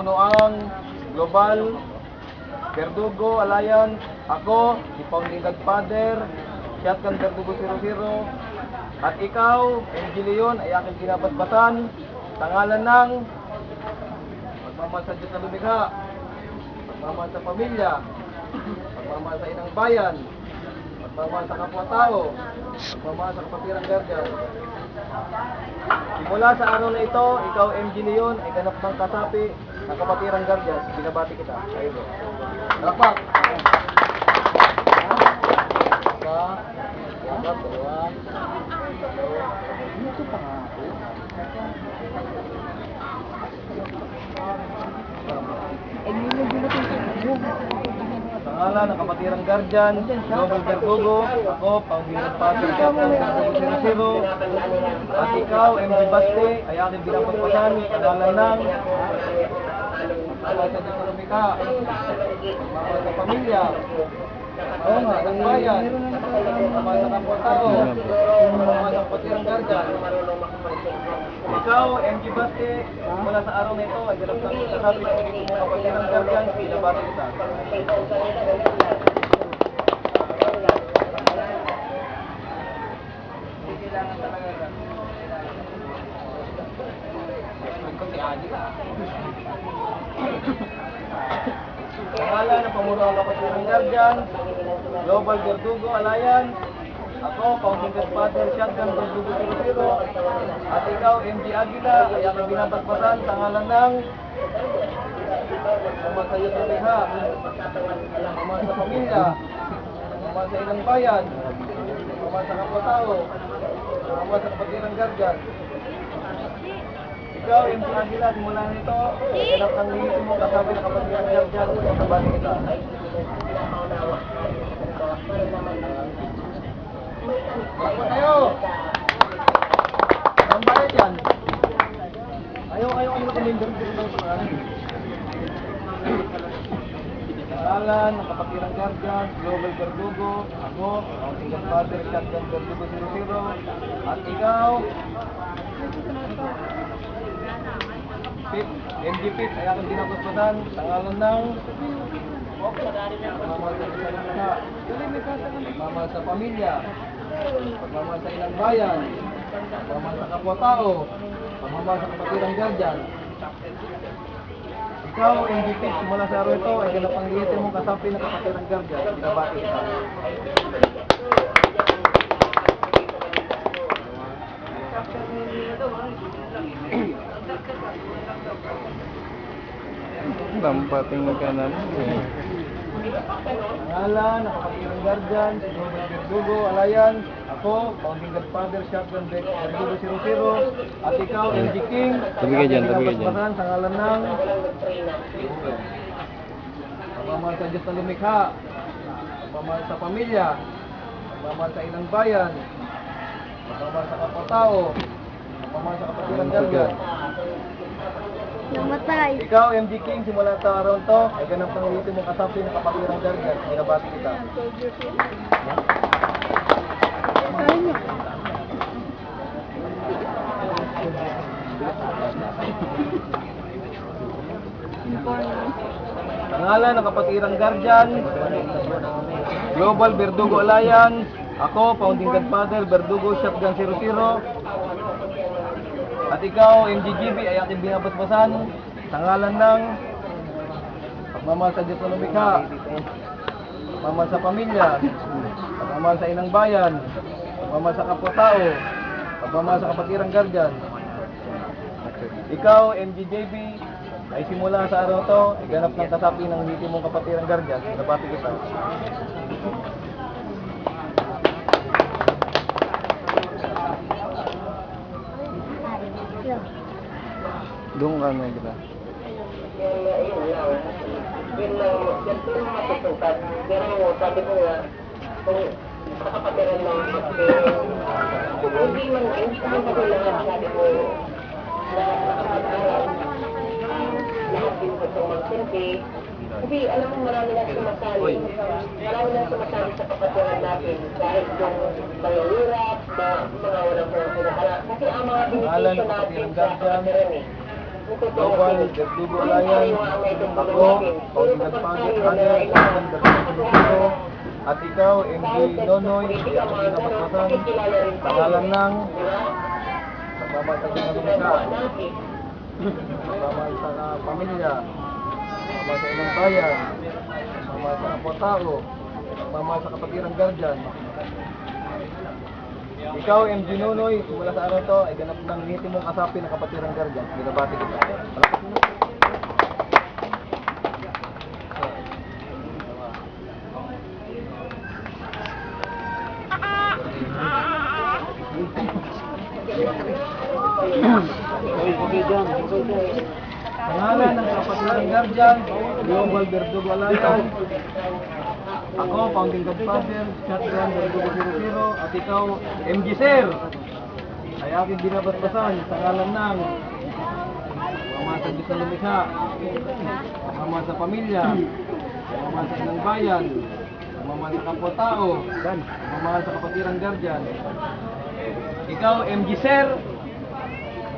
pamunuang Global Verdugo Alliance. Ako, si Founding Godfather, Shotgun Verdugo 00. At ikaw, MG Leon, ay aking pinapaspasan sa ngalan ng pagmamahal sa Diyos na lumikha, pagmamahal sa pamilya, pagmamahal sa inang bayan, pagmamahal sa kapwa-tao, pagmamahal sa kapatiran guardian. Simula sa araw na ito, ikaw MG Leon ay ganap ng kasapi ng kapatiran guardian. Binabati kita. Ayun. Palakpak! Ito pa nga. Sa ngalan ng kapatiran guardian, Global Verdugo, ako, Founding Godfather, Shotgun Verdugo 00. At ikaw, MG Baste, ay aking pinapagpasan sa ngalan ng pagmamahal sa Diyos na lumikha, pagmamahal sa pamilya, pagmamahal sa bayan, pagmamahal sa kapwa-tao, pagmamahal sa kapatiran guardian. Ikaw, MG Baste, mula sa araw na ito ay ganap ng kasabi ng hindi mo kapatiran guardian, pinabati kita. Pangalan ng pamunuang kapatiran guardian, Global Verdugo Alliance. Ako, Founding Godfather, Shotgun Verdugo 00. At ikaw, MG Aguila, ay aking binapagpasan sa ngalan ng pagmamahal sa Diyos na lumikha, pagmamahal sa pamilya, pagmamahal sa ilang bayan, pagmamahal sa kapwa-tao, pagmamahal sa kapatiran guardian. Ikaw, MG Aguila, simula nito, ganap ng lihim mo kasabi ng kapatiran guardian, pinabati kita. Bakit kayo? Ang bayad yan? Ayaw ano kumindor dito ng pangalan. Pangalan ng kapatiran guardian, Global Verdugo, ako, Founding Godfather, Shotgun Verdugo 00. At ikaw, MG Pit, ay aking pinapagpasan sa ngalan ng pagmamahal sa Diyos na lumikha, pagmamahal sa pamilya, pagmamahal sa ilang bayan, pagmamahal sa kapwa-tao, pagmamahal sa kapatiran guardian. Ikaw, MG Pit, simula sa araw ito ay ganap ang lihim mong kasapi ng kapatiran guardian. Binabati kita. Dampating ka na Pangalan ng kapatiran guardian, Global Verdugo Alliance. Ako, Founding Godfather, Shotgun Verdugo 00. At ikaw, MG King, Tabi ka dyan. pinapagpasan sa ngalan ng pagmamahal sa Diyos na lumikha, pagmamahal sa pamilya, pagmamahal sa ilang bayan, pagmamahal sa kapwa-tao, pagmamahal sa kapatiran guardian. Namatay. Ikaw, MG King, simula sa araw ito, ay ganap ng lihim mong kasapi ng kapatiran guardian. Binabati kita. Pangalan ng kapatiran guardian, Global Verdugo Alliance. Ako, Founding Godfather, Verdugo Shotgun 00. At ikaw, MGGB, ay aking binabasbasan sa ngalan ng pagmamahal sa Diyos na lumikha, pagmamahal sa pamilya, pagmamahal sa inang bayan, pagmamahal sa kapwa-tao, pagmamahal sa kapatiran guardian. Ikaw, MGJB, ay simula sa araw to, ay ganap ng kasapi ng lihim mong kapatiran guardian. Binabati kita. Doon ka na kita. Yun lang matutukan. Pero sabi ko nga, kung kakapatiran lang hindi man ko lang sabi ko na nakapag-aral, lahat din ko itong magsilbi. Kasi alam mo marami na sumasali. Marami na sumasali sa kapatiran natin. Kahit yung mga hirap, mga walang pinakala. Kasi ang mga beneficio natin sa kapatiran Global Verdugo Alliance, ako, Founding Godfather, Shotgun Verdugo Zero, at ikaw, MJ Nonoy, ay ako pinapagpasan sa ngalan ng pagmamahal sa lumika, pagmamahal sa pamilya, pagmamahal sa ilang bayan, pagmamahal sa kapwa-tao, pagmamahal sa kapatirang guardian. Ikaw, MJ Nonoy, simula sa araw to ay ganap ng ngiti mong kasapi ng kapatirang guardian. Binabati kita. Palakpak mo. Pangalan ng kapatirang guardian, Global Verdugo Alliance. Ako, Founding Godfather, Shotgun Verdugo 00, at ikaw, MG Sir, ay aking binabasbasan sa ngalan ng pagmamahal sa Diyos na lumikha, pagmamahal sa pamilya, pagmamahal sa ilang bayan, pagmamahal sa kapwa-tao, pagmamahal sa kapatirang guardian. Ikaw, MG Sir,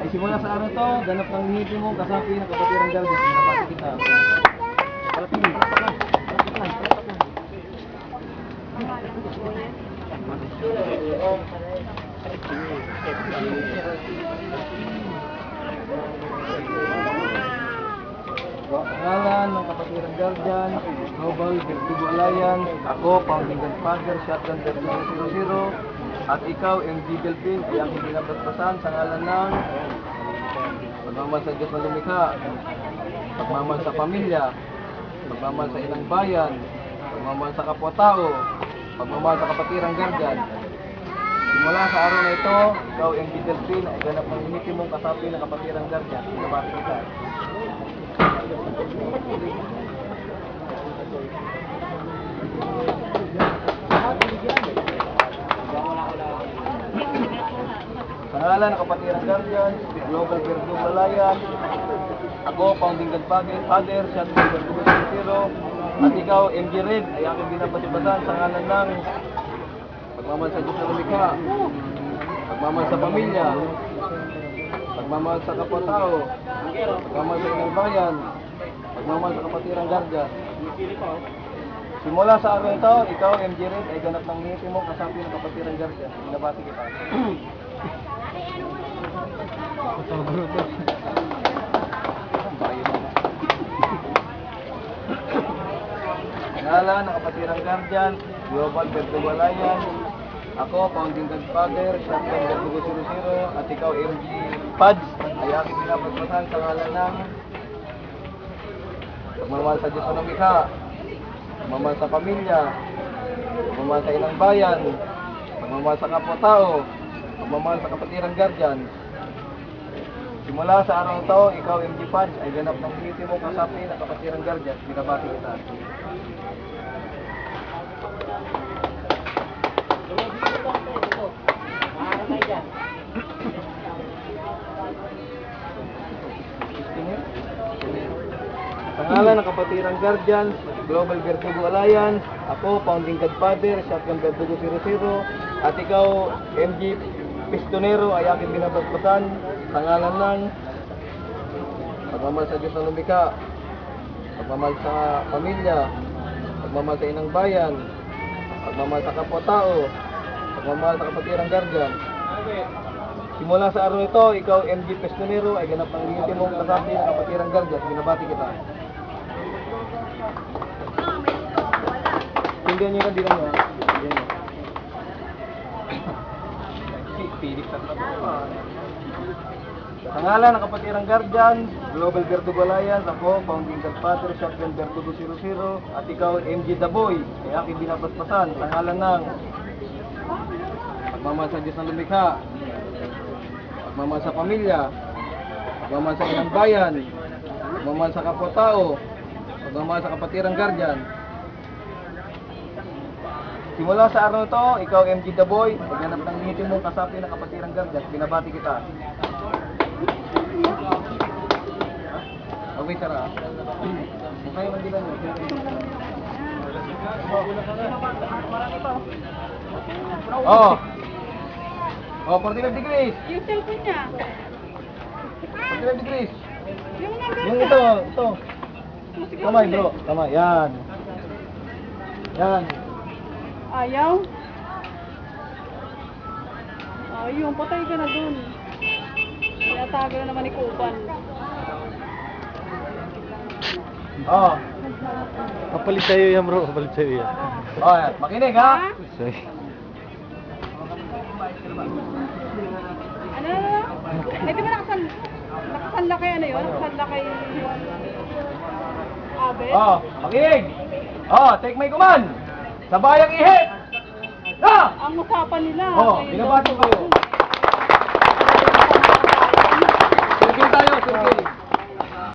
ay simula sa araw to, ganap ng ngiti mo, kasapi ng kapatirang guardian. Binabati kita. Palapin, palapin, palapin. Pangalan ng kapatirang guardian, Global Verdugo Alliance, ako, Founding Godfather, Shotgun Verdugo 00, at ikaw, MG Delphin, ay aking binabasbasan sa ngalan ng pagmamahal sa Diyos na lumikha, pagmamahal sa pamilya, pagmamahal sa ilang bayan, pagmamahal sa kapwa-tao, pagmamahal sa kapatirang guardian. Simula sa araw na ito, ikaw, MG Delphin, ay ganap ng ngiti mong kasapi ng kapatirang guardian. Binabati kita. Pangalan ng kapatirang guardian, Global Verdugo Alliance, ako, Founding Godfather, Shotgun Verdugo 00, at ikaw, MG Red, ay aking binabasbasan sa ngalan ng pagmamahal sa Diyos na lumikha, pagmamahal sa pamilya, pagmamahal sa kapwa-tao, pagmamahal sa ilang bayan, pagmamahal sa kapatirang guardian. Simula sa araw ito, ikaw, MJ Red, ay ganap ng ngiti mo kasapi ng kapatirang guardian. Binabati kita. Pangalan ng kapatirang guardian, Global Verdugo Alliance, ako, Founding Godfather, Shotgun Verdugo 00, at ikaw, MG Pads, ay aking binabasbasan sa ngalan ng pagmamahal sa Diyos na lumikha, pagmamahal sa pamilya, pagmamahal sa ilang bayan, pagmamahal sa kapwa-tao, pagmamahal sa kapatirang guardian. Simula sa araw na ito, ikaw, MG Pads, ay ganap ng ngiti mo kasapi ng kapatirang guardian. Binabati kita. Pangalan ng kapatirang guardian, Global Verdugo Alliance, ako, Founding Godfather, Shotgun Verdugo 00, at ikaw, MG Pistonero, ay aking binabasbasan sa ngalan ng pagmamahal sa Diyos na lumikha, pagmamahal sa pamilya, pagmamahal sa inang bayan, pagmamahal sa kapwa-tao, pagmamahal sa kapatirang guardian. Simula sa araw ito, ikaw, MG Pistonero, ay ganap ng ngiti mong kasapi ng kapatirang guardian. Binabati kita. Tingnan nyo na din mo. Pilip sa pangalan ng kapatirang guardian, Global Verdugo Alliance, ako, Founding Godfather, Shotgun Verdugo 00, at ikaw, MG Daboy, ay aking binabasbasan sa ngalan ng pagmamahal sa Diyos na lumikha, pagmamahal sa pamilya, pagmamahal sa ilang bayan, pagmamahal sa kapwa-tao, pagmamahal sa kapatirang guardian. Simula sa araw ito, ikaw, MG Daboy, maghanap ng ngiti mong kasapi ng kapatirang guardian. Binabati kita. Okay, tara. Okay, mandilan mo. Oh. Oh, 45 degrees. Yung cellphone niya. 45 degrees. Yung number Yung na. ito. Kamay bro, kamay. Yan. Yan. Ayaw? Ayun, patay ka na dun. Tinatago na naman ni Kupan. Oh. Kapalit sa'yo yan bro, kapalit sa'yo yan. Oh, yan. Makinig ha. Sorry. Ano? Ay, di ba nakasanla kay ano yun? Nakasanla kay Abe? Oh, makinig. Oh, take my command. Sa bayang ihi. Na! Ang usapan nila. Oh, ayun binabati daw. kayo. Circle tayo, circle.